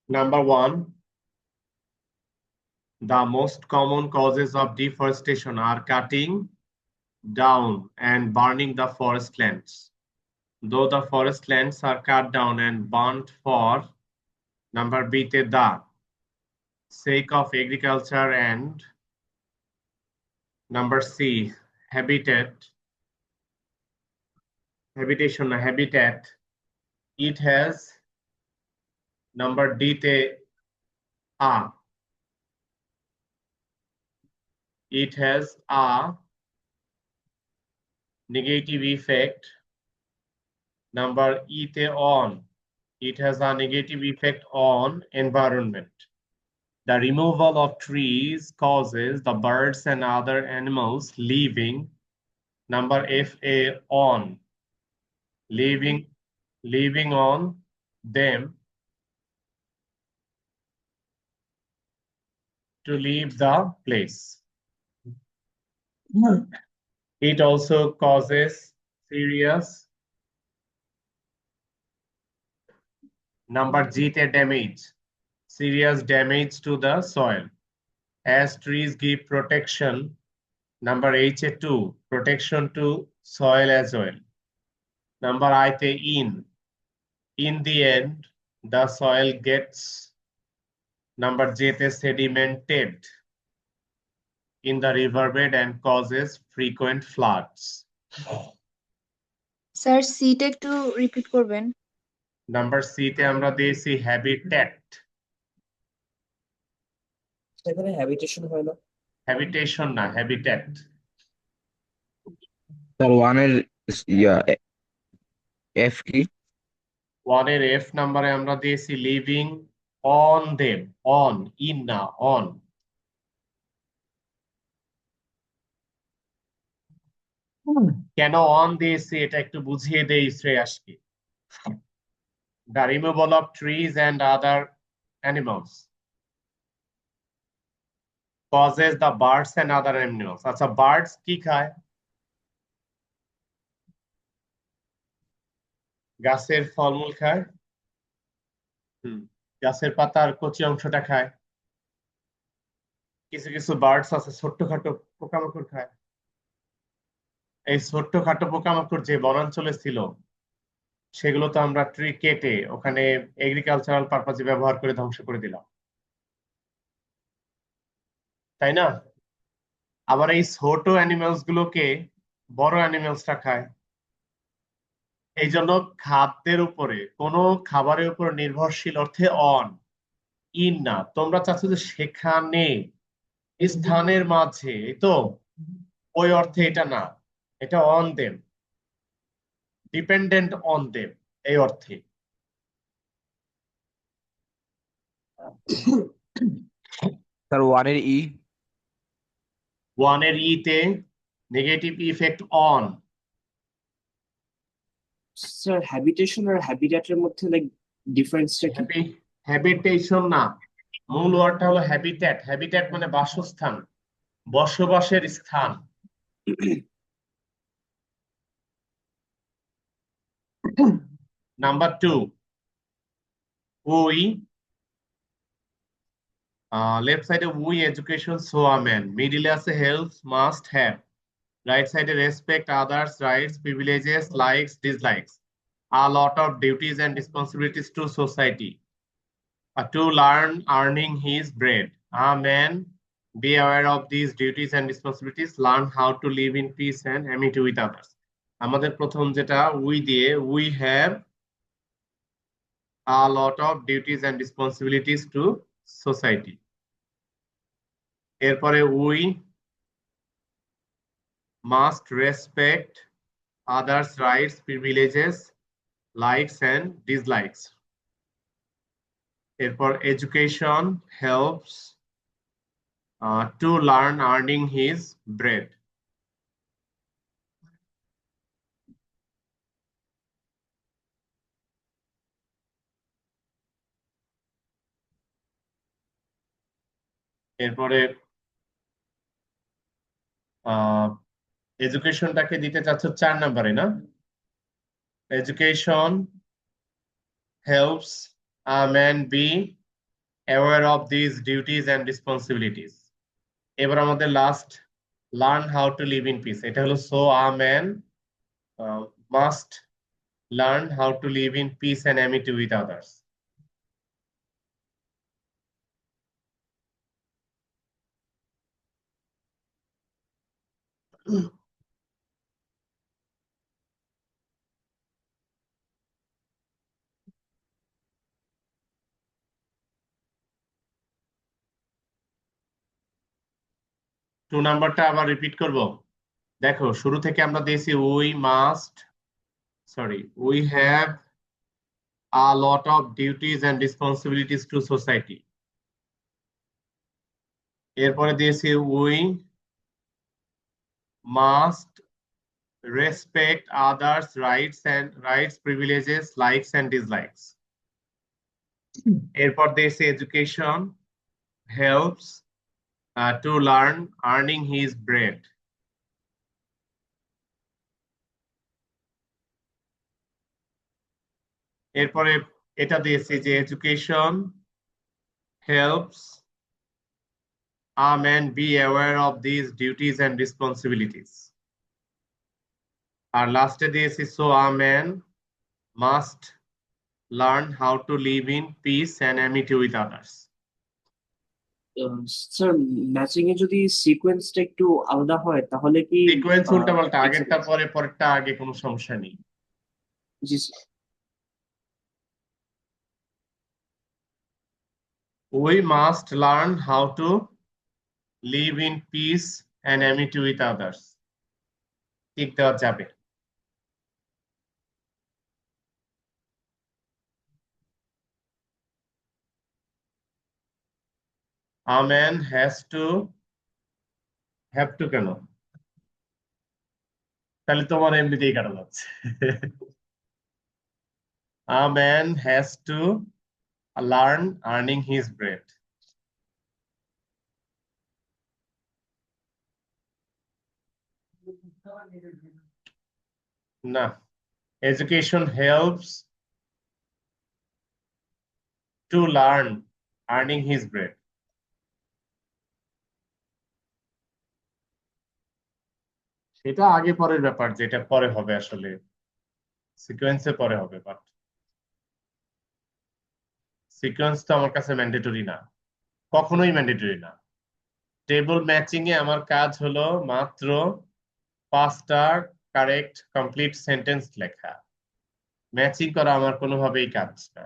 Number one, the most common causes of deforestation are cutting down and burning the forest lands. Though the forest lands are cut down and burnt for number B তে the sake of agriculture and number C habitat, it has number D তে it has a negative effect. Number E তে on, it has a negative effect on environment. The removal of trees causes the birds and other animals living number FA on living on them to leave the place. It also causes serious number G তে damage, serious damage to the soil. As trees give protection, number H তে 2, protection to soil as well. Number I তে in the end, the soil gets number J তে sedimented in the riverbed and causes frequent floods. Sir সিটা একটু repeat করবেন। Number C তে আমরা দিয়েছি habitat. এখানে হ্যাবিটেশন হয় না, হ্যাবিটেশন না, হ্যাবিটেট। স্যার ওয়ানের এফ কি? ওয়ানের এফ নাম্বারে আমরা দিয়েছি living on them, on, in না, অন। কেন অন দিয়েছি এটা একটু বুঝিয়ে দেই শ্রেয়াসকে। The removal of trees and other animals causes the birds and other animals. আচ্ছা, বার্ডস কি খায়? গাছের ফলমূল খায়, গাছের পাতার কচি অংশটা খায়। কিছু কিছু বার্ডস আছে ছোট্টখাটো পোকামাকড় খায়। এই ছোট্টখাটো পোকামাকড় যে বনাঞ্চলে ছিল সেগুলো তো আমরা ট্রি কেটে ওখানে এগ্রিকালচারাল পারপাজে ব্যবহার করে ধ্বংস করে দিলাম, তাই না? আবার এই ছোট অ্যানিমেলস গুলোকে বড় অ্যানিমেলসটা খায়। এই জন্য খাদ্যের উপরে, কোনো খাবারের উপর নির্ভরশীল অর্থে অন, ইন না। তোমরা চাচ্ছ যে সেখানে, স্থানের মাঝে, এই তো ওই অর্থে এটা না, এটা on them, dependent on them এই অর্থে। স্যার ওয়ানের ই? ওয়ানের ই তে negative effect on. Sir habitation আর হ্যাবিটেটের মধ্যে লাইক ডিফারেন্সটা কি? হ্যাবিটেশন না, মূল ওয়ার্ডটা হলো হ্যাবিট্যাট। হ্যাবিট্যাট মানে বাসস্থান, বসবাসের স্থান। নাম্বার 2, উই, লেফট সাইডে we education so a man, মিডিলে আছে হেল্প মাস্ট হ্যাভ, রাইট সাইডে respect others rights privileges likes dislikes, a lot of duties and responsibilities to society, to learn earning his bread. A man be aware of these duties and responsibilities, learn how to live in peace and amity with others. আমাদের প্রথম যেটা we দিয়ে, we have a lot of duties and responsibilities to society. এরপরে we must respect others rights privileges likes and dislikes. এরপর education helps to learn earning his bread. এরপরে এডুকেশনটাকে দিতে চাচ্ছ 4 নম্বরে না? Education helps a man be aware of these duties and responsibilities. এবার আমাদের last learn how to live in peace, এটা হলো so a man must learn how to live in peace and amity with others. Two নাম্বারটা আবার repeat করব। দেখো শুরু থেকে আমরা দিয়েছি we have a lot of duties and responsibilities to society। এরপরে দিয়েছি we must respect others rights privileges likes and dislikes। এরপর দিয়েছি education helps to learn earning his bread। এরপরে এটা দিয়েছি যে education helps a man be aware of these duties and responsibilities। আর লাস্টে দিয়েছি so a man must learn how to live in peace and amity with others। Sir matching এ যদি সিকোয়েন্সটা একটু আলাদা হয় তাহলে কি সিকোয়েন্স উল্টা পাল্টা, আগেরটা পরে পরেরটা আগে, কোনো সমস্যা নেই। জি We must learn how to live in peace and amity with others। ঠিক দেওয়া যাবে। A man has to have to কেন? তাহলে তোমার এমনিতেই কাটা যাচ্ছে। A man has to learn earning his bread। না, education helps to learn earning his bread। সেটা আগে পরের ব্যাপার, যেটা পরে হবে, আসলে সিকোয়েন্সে পরে হবে, বাট সিকোয়েন্স তো আমার কাছে ম্যান্ডেটরি না, কখনোই ম্যান্ডেটরি না। টেবল ম্যাচিং এ আমার কাজ হলো মাত্র 5টা কারেক্ট কমপ্লিট সেন্টেন্স লেখা, ম্যাচিং করা আমার কোনোভাবেই কাজ না।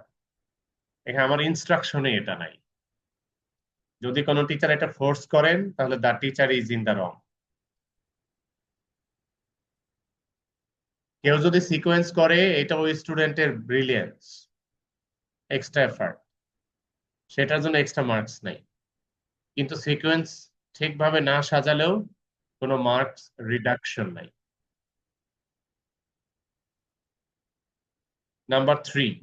এখানে আমার ইনস্ট্রাকশনে এটা নাই। যদি কোনো টিচার এটা ফোর্স করেন তাহলে the teacher is in the wrong. কেউ যদি সিকোয়েন্স করে, এটা ওই স্টুডেন্টের ব্রিলিয়েন্স, এক্সট্রা এফার্ট, সেটার জন্য এক্সট্রা মার্কস নাই। কিন্তু সিকোয়েন্স ঠিকভাবে না সাজালেও কোনো মার্কস রিডাকশন নাই। নাম্বার 3,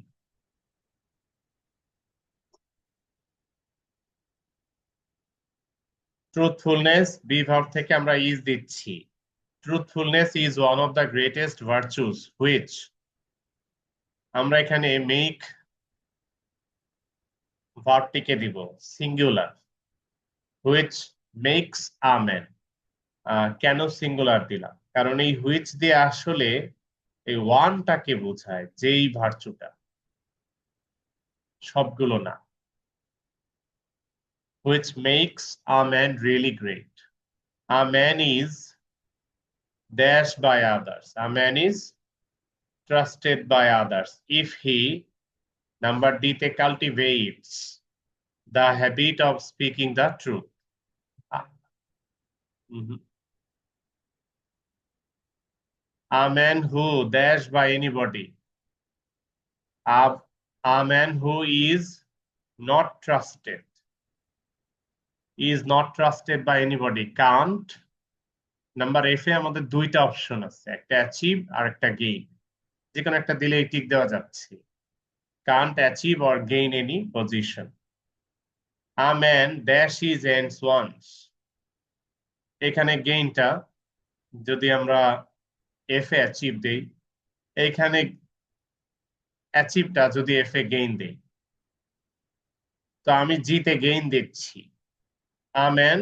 ট্রুথফুলনেস, বি ভার্ব থেকে আমরা ইজ দিচ্ছি। Truthfulness is one of the greatest virtues which, আমরা এখানে মেক ভার্বটিকে দিব singular, which makes a man. কেন সিঙ্গুলার দিলাম? কারণ এই হুইচ দিয়ে আসলে এই ওয়ানটাকে বোঝায়, যেই ভার্চুটা, সবগুলো না। which makes a man really great. A man is dash by others. A man is trusted by others if he, number D তে cultivates the habit of speaking the truth. A man who dash by anybody. A man who is not trusted by anybody can't, number F এ আমাদের দুইটা option আছে, একটা achieve আর একটা gain. যে কোনো একটা দিলে টিক দেওয়া যাচ্ছে। can't achieve or gain any position. A man dash his ends once, এখানে গেইনটা যদি আমরা এফ এ অ্যাচিভ দেই, এইখানে অ্যাচিভটা যদি এফ এ গেইন দেই, তো তো আমি জিতে গেইন দেখছি। আমেন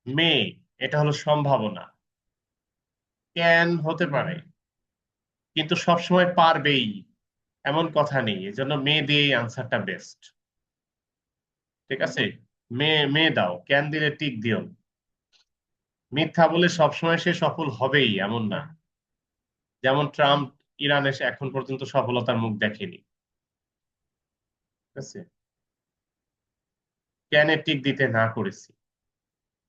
মে, এটা হলো সম্ভাবনা। ক্যান হতে পারে, কিন্তু সবসময় পারবেই এমন কথা নেই, এজন্য মে দিয়ে আনসারটা বেস্ট। ঠিক আছে, মে মে দাও, ক্যান দিলে টিক দিও না। মিথ্যা বলে সবসময় সে সফল হবেই এমন না। যেমন ট্রাম্প ইরানে সে এখন পর্যন্ত সফলতার মুখ দেখেনি। ঠিক আছে, ক্যানে টিক দিতে না করেছি।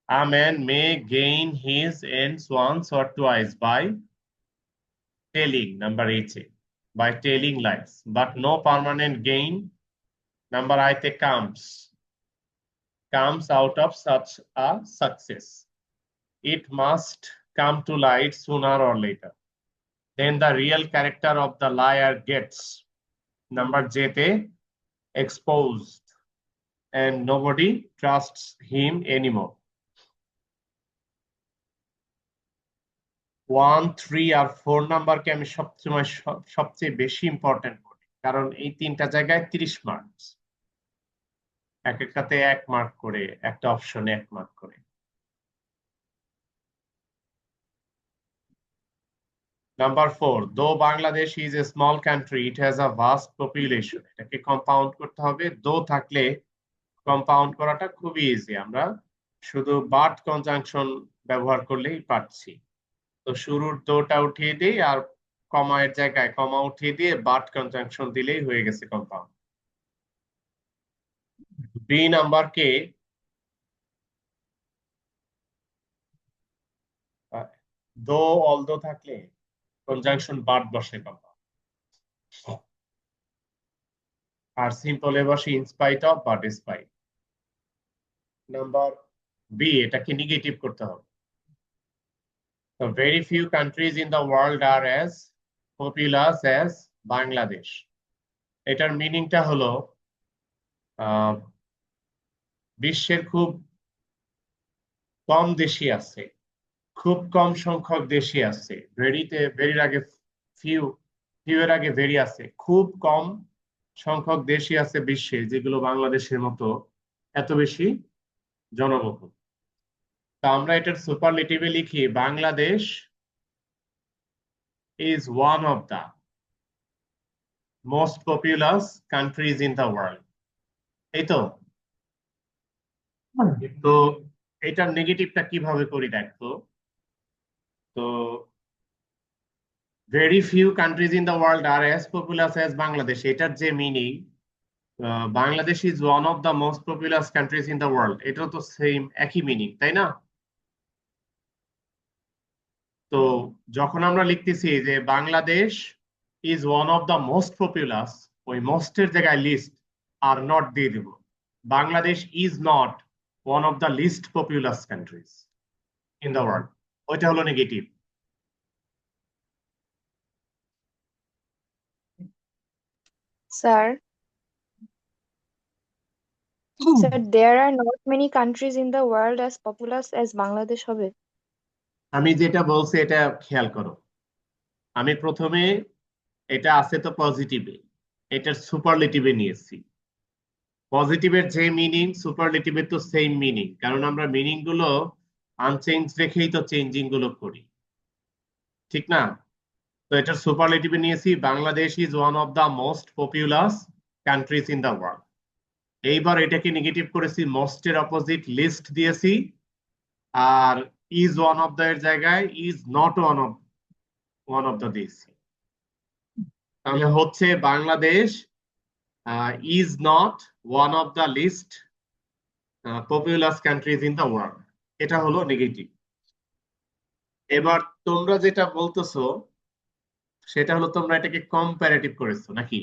A man may gain his ends once or twice by telling, number 8, by telling lies, but no permanent gain, number 8, comes out of such a success. It must come to light sooner or later. Then the real character of the liar gets, number J, exposed, and nobody trusts him anymore. 1, 3 আর 4 নাম্বারকে আমি সবচেয়ে বেশি important করি, কারণ এই তিনটা জায়গায় 30 mark, এক একটাতে 1 মার্ক করে, একটা অপশনে 1 মার্ক করে। নাম্বার 4, দো Bangladesh is a small country, it has a vast population. এটাকে কম্পাউন্ড করতে হবে। দো থাকলে কম্পাউন্ড করাটা খুবই ইজি, আমরা শুধু বাট কনজাংশন ব্যবহার করলেই পারছি। তো শুরুর দোটা উঠিয়ে দিই, আর কমা এর জায়গায় কমা উঠিয়ে দিয়ে বাট কনজাংশন দিলেই হয়ে গেছে কম্পাউন্ড। বি নাম্বারকে দো অলদো থাকলে কনজাংশন বাট বসে কম্পাউন্ড, আর সিম্পলে বসে ইনস্পাইট অফ বা ডিসপাইট। নাম্বার বি, এটাকে নেগেটিভ করতে হবে। So very few countries in the world are as populous as Bangladesh. এটার মিনিংটা হলো বিশ্বের খুব কম দেশই আছে, খুব কম সংখ্যক দেশই আছে। ভেরিতে ভেরির আগে ফিউ, ফিউ এর আগে ভেরি আছে। খুব কম সংখ্যক দেশই আছে বিশ্বে যেগুলো বাংলাদেশের মতো এত বেশি জনবহুল। তা আমরা এটার সুপারলেটিভে লিখি, Bangladesh is one of the most populous countries in the world. এই তো। তো এটার নেগেটিভটা কিভাবে করি দেখো তো। very few countries in the world are as populous as Bangladesh, এটার যে meaning, Bangladesh is one of the most populous countries in the world, এটাও তো সেম একই মিনিং, তাই না? তো যখন আমরা লিখতেছি যে Bangladesh is one of the most populous, ওই মোস্টের জায়গায় লিস্ট আর নট দিয়ে দেব। Bangladesh is not one of the least populous countries in the world, ওইটা হলো negative. Sir, sir, there are not many countries in the world as populous as Bangladesh হবে। আমি যেটা বলছি এটা খেয়াল করো। আমি প্রথমে এটা আছে তো পজিটিভে, এটার সুপারলেটিভে নিয়েছি। পজিটিভের যে মিনিং সুপারলেটিভের তো সেম মিনিং, কারণ আমরা মিনিং গুলো আনচেঞ্জ রেখেই তো চেঞ্জিং গুলো করি, ঠিক না? তো এটার সুপারলেটিভে নিয়েছি, Bangladesh is one of the most populous countries in the world. এইবার এটাকে নেগেটিভ করেছি, মোস্টের অপোজিট লিস্ট দিয়েছি, আর ইজ ওয়ান অফ দ্য এর জায়গায় is not one of the দিয়েছি। তাহলে হচ্ছে Bangladesh is not one of the least populous countries in the world, এটা হলো নেগেটিভ। এবার তোমরা যেটা বলতেছো সেটা হলো তোমরা এটাকে কম্পারেটিভ করেছো নাকি?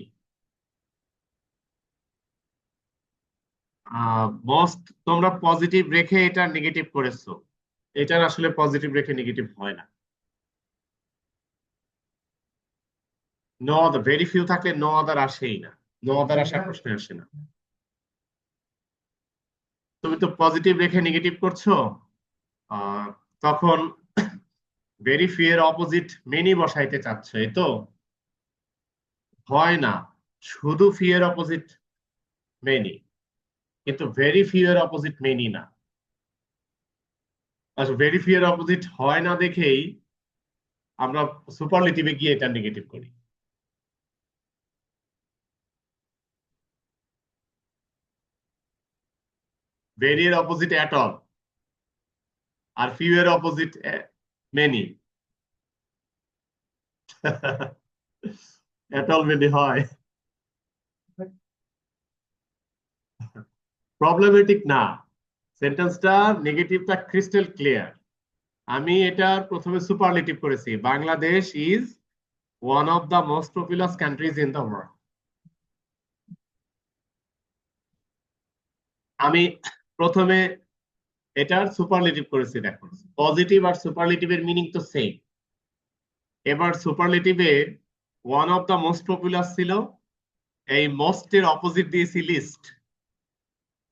মোস্ট তোমরা পজিটিভ রেখে এটা নেগেটিভ করেছো, এটার আসলে পজিটিভ রেখে নেগেটিভ হয় না। নো আদার, ভেরি ফিউ থাকলে নো আদার আসেই না, নো আদার আসার প্রশ্ন আসে না। তুমি তো পজিটিভ রেখে নেগেটিভ করছো, তখন ভেরি ফিউ এর অপোজিট মেনি বসাইতে চাচ্ছ, এই তো? হয় না, শুধু ফি এর অপোজিট মেনি। কিন্তু ভেরি ফিউ এর অপোজিট মেনি না। আচ্ছা, ভেরি ফিউ এর অপোজিট হয় না দেখেই আমরা সুপারলেটিভে গিয়ে এটা নেগেটিভ করি। ভেরি এর অপোজিট অ্যাট অল, আর ফিউ এর opposite many. At all many হয়, প্রবলেমেটিক না। সেন্টেন্সটা নেগেটিভটা ক্রিস্টাল ক্লিয়ার। আমি এটার প্রথমে সুপারলেটিভ করেছি, Bangladesh is one of the most populous countries in the world. আমি প্রথমে এটার সুপারলেটিভ করেছি। দেখো, পজিটিভ আর সুপারলেটিভের মিনিং তো সেম। এবার সুপারলেটিভে one of the most popular ছিল, এই মোস্ট এর অপোজিট দিয়েছি লিস্ট,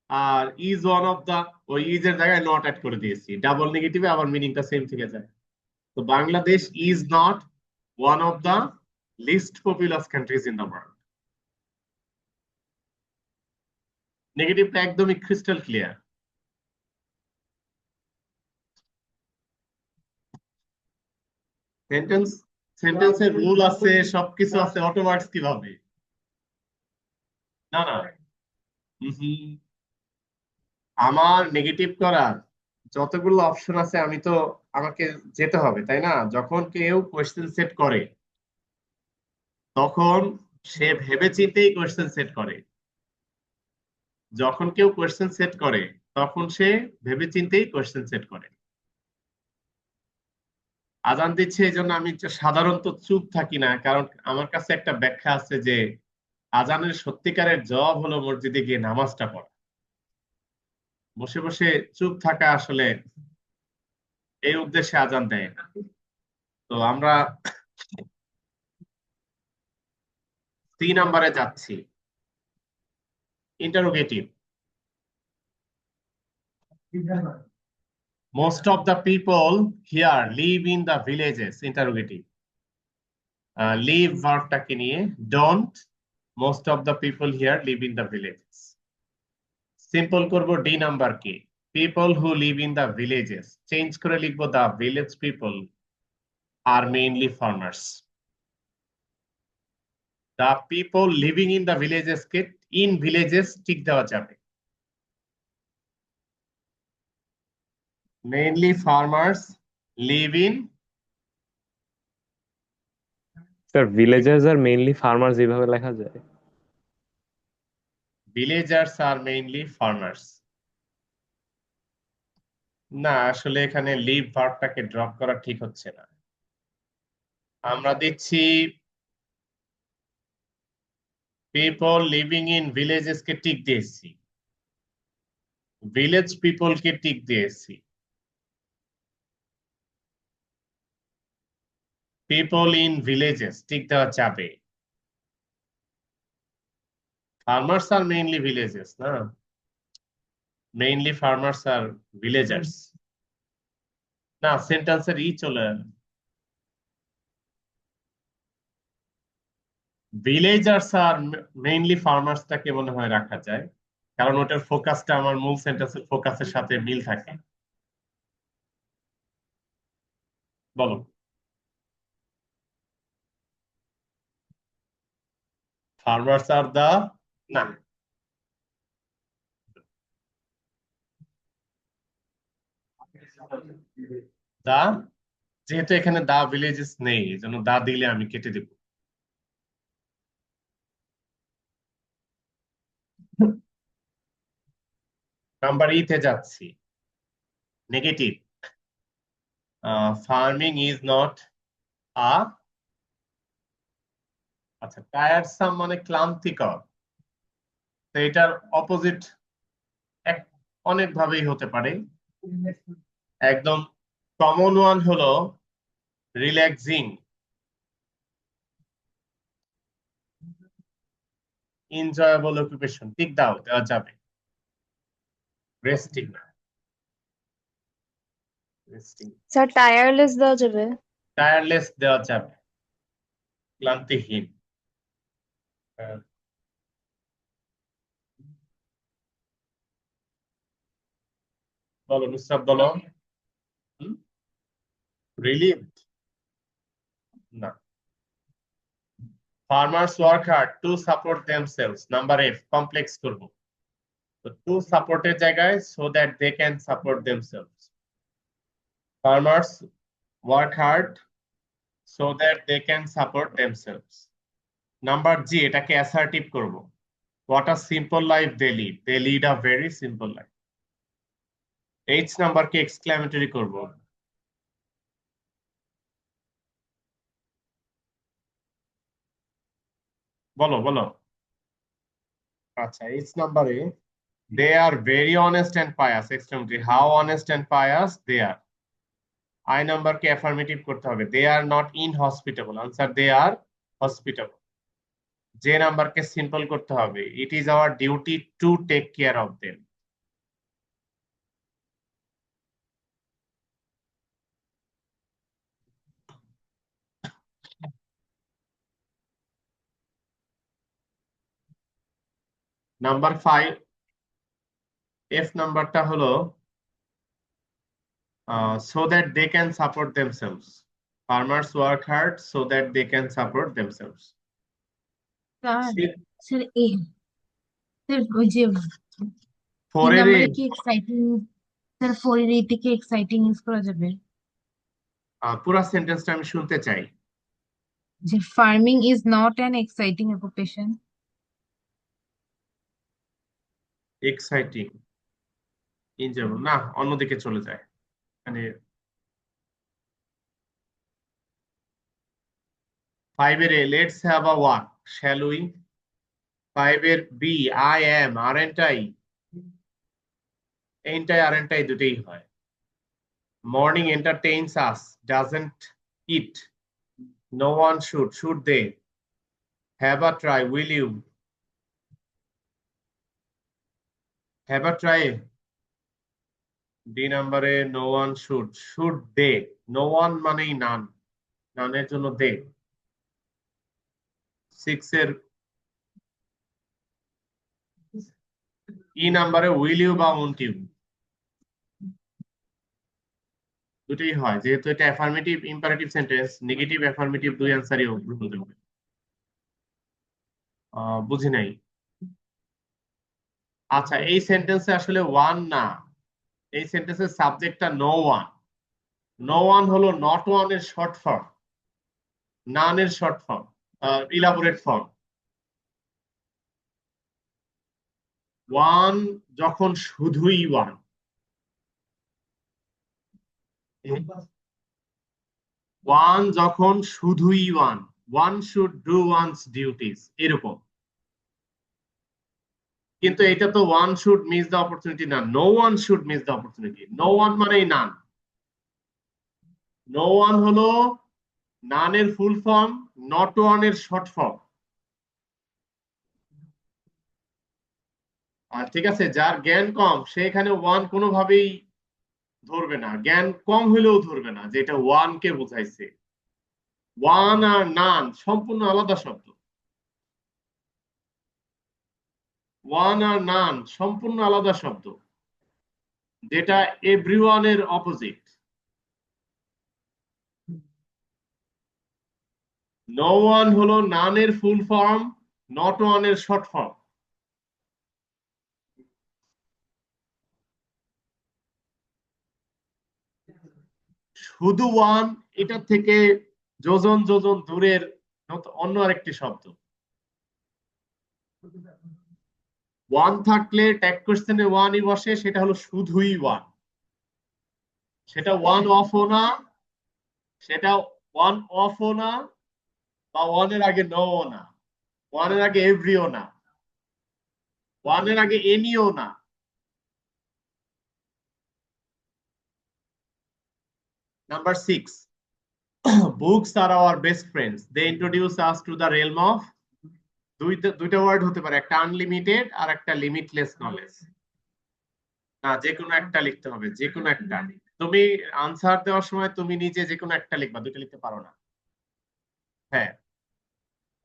আর ইজ ওয়ান অফ দ্য, ওই ইজ এর জায়গায় নট অ্যাড করে দিয়েছি। ডাবল নেগেটিভে আবার মিনিংটা সেম থেকে যায়। তো Bangladesh is not one of the least populous countries in the world. নেগেটিভটা একদমই ক্রিস্টাল ক্লিয়ার। সেন্টেন্স সেন্টেন্সের রুল আছে, সবকিছু আছে, অটোমার্কস কিভাবে? না না, হুম, আমার নেগেটিভ করার যতগুলো অপশন আছে আমি তো, আমাকে যেতে হবে তাই না? যখন কেউ কোয়েশ্চেন সেট করে তখন সে ভেবে চিন্তেই কোয়েশ্চেন সেট করে। যখন কেউ কোয়েশ্চেন সেট করে তখন সে ভেবে চিন্তেই কোয়েশ্চেন সেট করে। আজান দিচ্ছে এই জন্য আমি সাধারণত চুপ থাকি না, কারণ আমার কাছে একটা ব্যাখ্যা আছে যে আজানের সত্যিকারের জবাব হলো মসজিদে গিয়ে নামাজটা পড়া। বসে বসে চুপ থাকা আসলে এই উদ্দেশ্যে আজান দেয় না। তো আমরা 3 নম্বরে যাচ্ছি, interrogative. Most of the people here live in the villages. Interrogative. Live ভার্বটাকে নিয়ে don't. Most of the people here live in the villages. Simple করব ডি নাম্বার কে, people who live in the villages change করে লিখবো the village people are mainly farmers. The people living in the villages কে in villages tick দেওয়া যাবে। Mainly farmers live in, sir villagers আর mainly farmers এইভাবে লেখা যায়? villagers are mainly farmers। না, আসলে এখানে লিভ ভার্বটাকে ড্রপ করা ঠিক হচ্ছে না। আমরা দিচ্ছি people living in villages K tick দিয়েছি, ভিলেজ পিপল কে টিক দিয়েছি। পিপল ইন ভিলেজেস টিক দেওয়া যাবে। ফার্মার্স আর মেইনলি ভিলেজেস না, মেইনলি ফার্মার্স আর ভিলেজার্স না, সেন্টেন্সের ই চলে ভিলেজার্স আর মেইনলি ফার্মার্সটাকে মনে হয় রাখা যায়, কারণ ওটার ফোকাসটা আমার মূল সেন্টেন্সের ফোকাসের সাথে মিল থাকে। বলো। ফার্মার্স আর দা, না, দা, যেহেতু এখানে দা ভিলেজেস নেই এই জন্য দা দিলে আমি কেটে দেব। নাম্বার তে যাচ্ছি, negative. Farming is not a, আচ্ছা, টায়ারসাম মানে ক্লান্তিকর। তো এটার অপোজিট অনেক ভাবেই হতে পারে। একদম কমন ওয়ান হলো রিল্যাক্সিং, এনজয়েবল অকুপেশন, টিক দাও, দেওয়া যাবে। রেস্টিং না, রেস্টিং। স্যার টায়ারলেস দেওয়া যাবে। টায়ারলেস দেওয়া যাবে, ক্লান্তিহীন। আহ, বলো নুসরাত বলো রিলিভড না farmers work hard to support themselves number F complex করব তো টু সাপোর্টের জায়গায় so that they can support themselves farmers work hard so that they can support themselves. Number G, এটাকে assertive করব. What a simple life they lead. They lead a very simple life. H number K exclamatory করব. বলো বলো আচ্ছা H number A they are very honest and pious. Exclamatory. How honest and pious they are. I number K affirmative করতে হবে. They are not inhospitable. Answer, they are hospitable. J number K simple করতে হবে. It is our duty to take care of them. Number 5 F নাম্বারটা হলো so that they can support themselves. Farmers work hard so that they can support themselves. Sir sir এই sir ওই যে four এর নাম্বারে কি এক্সাইটিং স্যার 4 এর থেকে এক্সাইটিং ইউজ করা যাবে পুরো সেন্টেন্সটা আমি শুনতে চাই যে farming is not an exciting occupation exciting ইন যাব না অন্যদিকে চলে যায় মানে 5 এর let's have a walk shall we 5 এর B I am aren't I ain't I aren't I দুটেই হয় morning entertains us doesn't it no one should they have a try will you have a try D নাম্বারে no one should they no one মানেই none নানের জন্য they 6 এর ই নাম্বারে will you বা won't you দুটোই হয় যেহেতু এটা affirmative imperative sentence negative affirmative দুই অ্যান্সারই গ্রহণযোগ্য বুঝি নাই আচ্ছা এই সেন্টেন্সে আসলে ওয়ান না এই সেন্টেন্সের সাবজেক্টটা নো ওয়ান হলো নট ওয়ান এর শর্ট ফর্ম নান এর short form elaborate form one যখন শুধুই ওয়ান ওয়ান যখন শুধুই one should do one's duties এরকম কিন্তু এটা তো one should miss the opportunity না no one should miss the opportunity no one মানেই নান নো ওয়ান হলো নানের ফুল ফর্ম নট ওয়ান এর শর্ট ফর্ম আর ঠিক আছে যার জ্ঞান কম সে এখানে ওয়ান কোনোভাবেই ধরবে না জ্ঞান কম হইলেও ধরবে না যেটা ওয়ান কে বোঝাইছে ওয়ান আর নান সম্পূর্ণ আলাদা শব্দ ওয়ান আর নান সম্পূর্ণ আলাদা শব্দ যেটা এভরিওয়ান এর অপোজিট নো ওয়ান হলো নানের ফুল ফর্ম নট ওয়ান এর শর্ট ফর্ম শুধু ওয়ান এটা থেকে যোজন যোজন দূরের অন্য আরেকটি শব্দ ওয়ান থাকলে ট্যাগ কোশ্চেনে ওয়ানই বসে সেটা হলো শুধুই ওয়ান সেটা ওয়ান অফও না সেটা ওয়ান অফও না বা ওয়ানের আগে নো না ওয়ানের আগে এভরিও না ওয়ানের আগে এনিও না Number 6. Books are our best friends. They introduce us to the realm of দুইটা ওয়ার্ড হতে পারে একটা আনলিমিটেড আর একটা লিমিটলেস নলেজ না যে কোনো একটা লিখতে হবে যে কোনো একটা তুমি আনসার দেওয়ার সময় তুমি নিজে যে কোনো একটা লিখবা দুইটা লিখতে পারো না হ্যাঁ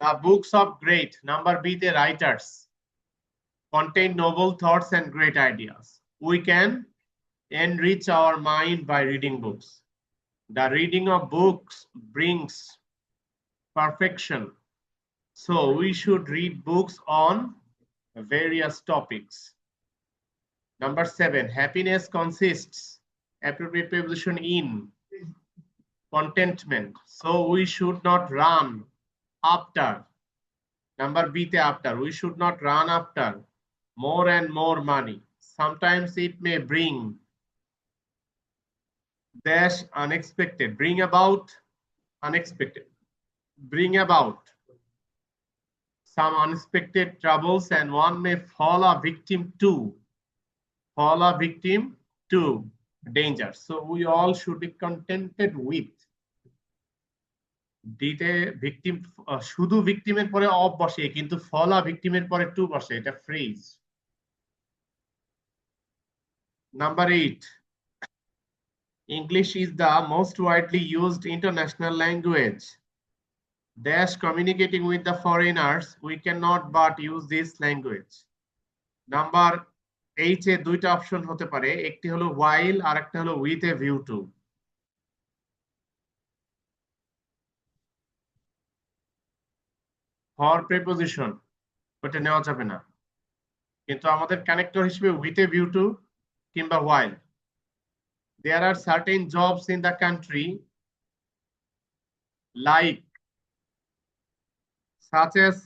The books of great number B the writers contain noble thoughts and great ideas. We can enrich our mind by reading books. The reading of books brings perfection. So we should read books on various topics. Number 7, happiness consists, appropriate preposition in, contentment. So we should not run after. Number B te after. We should not run after more and more money. Sometimes it may bring dash unexpected. Bring about unexpected. Bring about some unexpected troubles, and one may fall a victim to danger. So we all should be contented with. ডিতে victim শুধু ভিকটিমের পরে of বসে কিন্তু ফলা ভিকটিমের পরে two বসে, এটা phrase. Number 8, English is the most widely used international language. Dash communicating with the foreigners, we cannot but use this language. Number 8 এ দুইটা অপশন হতে পারে, একটি হলো while আর একটা হলো with a view to। For preposition ওটা নেওয়া যাবে না, কিন্তু আমাদের কানেক্টর হিসেবে with a view to কিংবা while। There are certain jobs in the country like, such as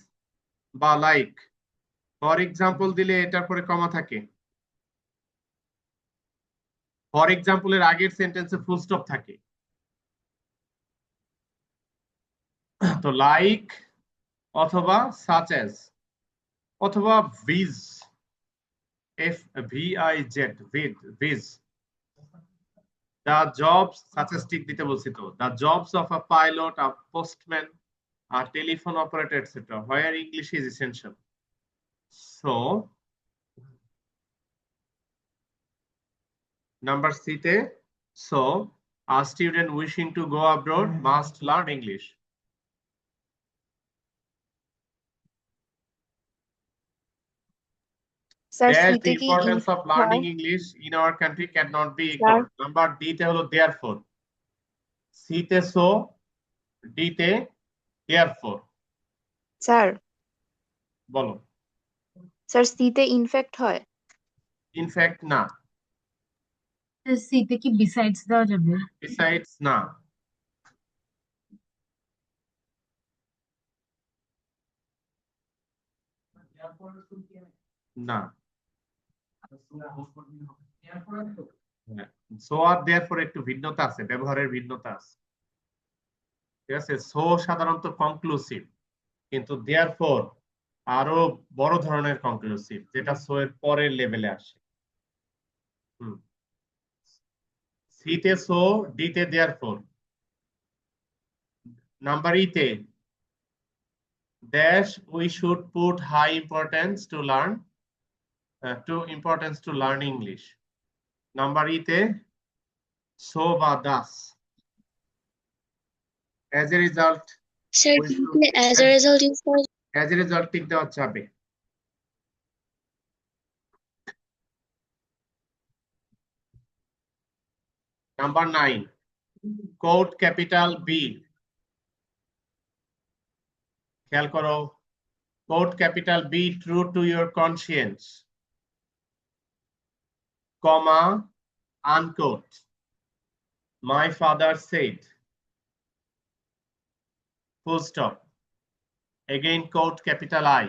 বা like। ফর এক্সাম্পল দিলে এটার পরে কমা থাকে, ফর এক্সাম্পলের আগের সেন্টেন্সে ফুল স্টপ থাকে। তো লাইক অথবা such as অথবা viz, FVIZ, viz। The jobs, such as tick দিতে বলছি তো, the jobs of a pilot, a postman, a telephone operator, etc., where English is essential. So number C te, so a student wishing to go abroad must learn English. Sir As সিতে the কি importance of learning হয়? English in our country cannot be ignored. Number D te holo therefore, C te so, D te therefore। Sir বলো। Sir সিতে in fact হয়? In fact না, সিতে কি besides দেওয়া যাবে? besides না, না। সো আর দেয়ারফর একটু ভিন্নতা আছে, ব্যবহারের ভিন্নতা আছে, ঠিক আছে। সো সাধারণত কনক্লুসিভ, কিন্তু দেয়ারফর আরো বড় ধরনের কনক্লুসিভ, যেটা সো এর পরের লেভেলে আসে। সি তে সো, ডি তে দেয়ারফর। নাম্বার ই তে dash we should put high importance to learn English. Number E te so বা thus। As a result, Sir, we should, as a result, you said as a result tick দেওয়া যাবে। Number 9, quote capital B। খেয়াল করো, quote capital B, true to your conscience, comma, unquote, my father said, full stop, again quote capital I,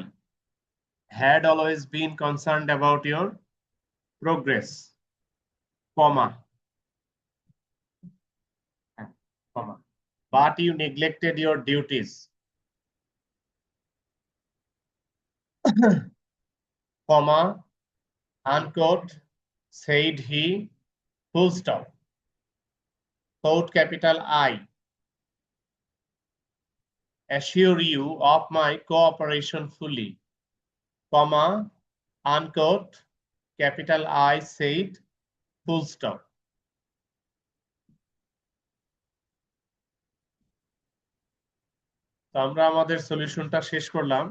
had always been concerned about your progress, comma, but you neglected your duties, comma, unquote, said he, full stop, quote capital I, assure you of my cooperation fully, comma, unquote, capital I said, full stop। তো আমরা আমাদের সলিউশনটা শেষ করলাম।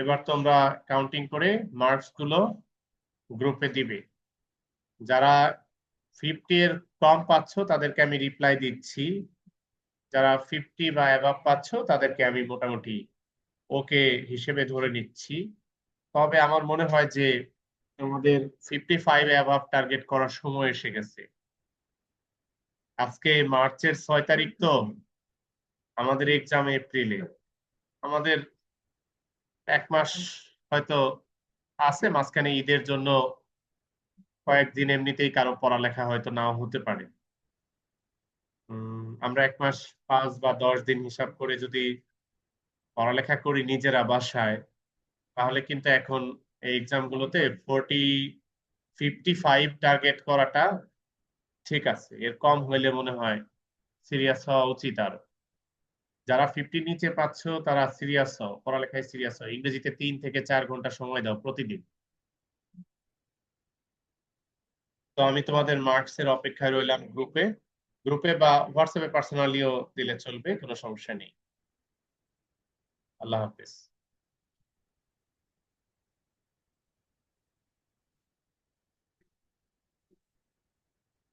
এবার তোমরা counting করে marks গুলো গ্রুপে দিবে। যারা 50 এর কম পাচ্ছ তাদেরকে আমি রিপ্লাই দিচ্ছি, যারা 50 বা অ্যাবাভ পাচ্ছ তাদেরকে আমি মোটামুটি ওকে হিসেবে ধরে নিচ্ছি। তবে আমার মনে হয় যে আমাদের 55 অ্যাবাভ টার্গেট করার সময় এসে গেছে। আজকে মার্চের 6 তারিখ, তো আমাদের এক্সাম এপ্রিলে, আমাদের 1 মাস হয়তো আছে, মাঝখানে ঈদের জন্য কয়েকদিন এমনিতেই কারো পড়ালেখা হয়তো নাও হতে পারে। আমরা 1 মাস 5 বা 10 দিন হিসাব করে যদি পড়ালেখা করি নিজেরা বাসায়, তাহলে কিন্তু এখন এই এক্সাম গুলোতে 55 টার্গেট করাটা ঠিক আছে। এর কম হইলে মনে হয় সিরিয়াস হওয়া উচিত। আর যারা 50 নিচে পাচ্ছ তারা সিরিয়াস হও, পড়ালেখায় সিরিয়াস হও, ইংরেজিতে 3 থেকে 4 ঘন্টা সময় দাও প্রতিদিন। তো আমি তোমাদের মার্কস এর অপেক্ষায় রইলাম গ্রুপে গ্রুপে বা হোয়াটসঅ্যাপে পার্সোনালিও দিলে চলবে, কোনো সমস্যা নেই। আল্লাহ হাফেজ।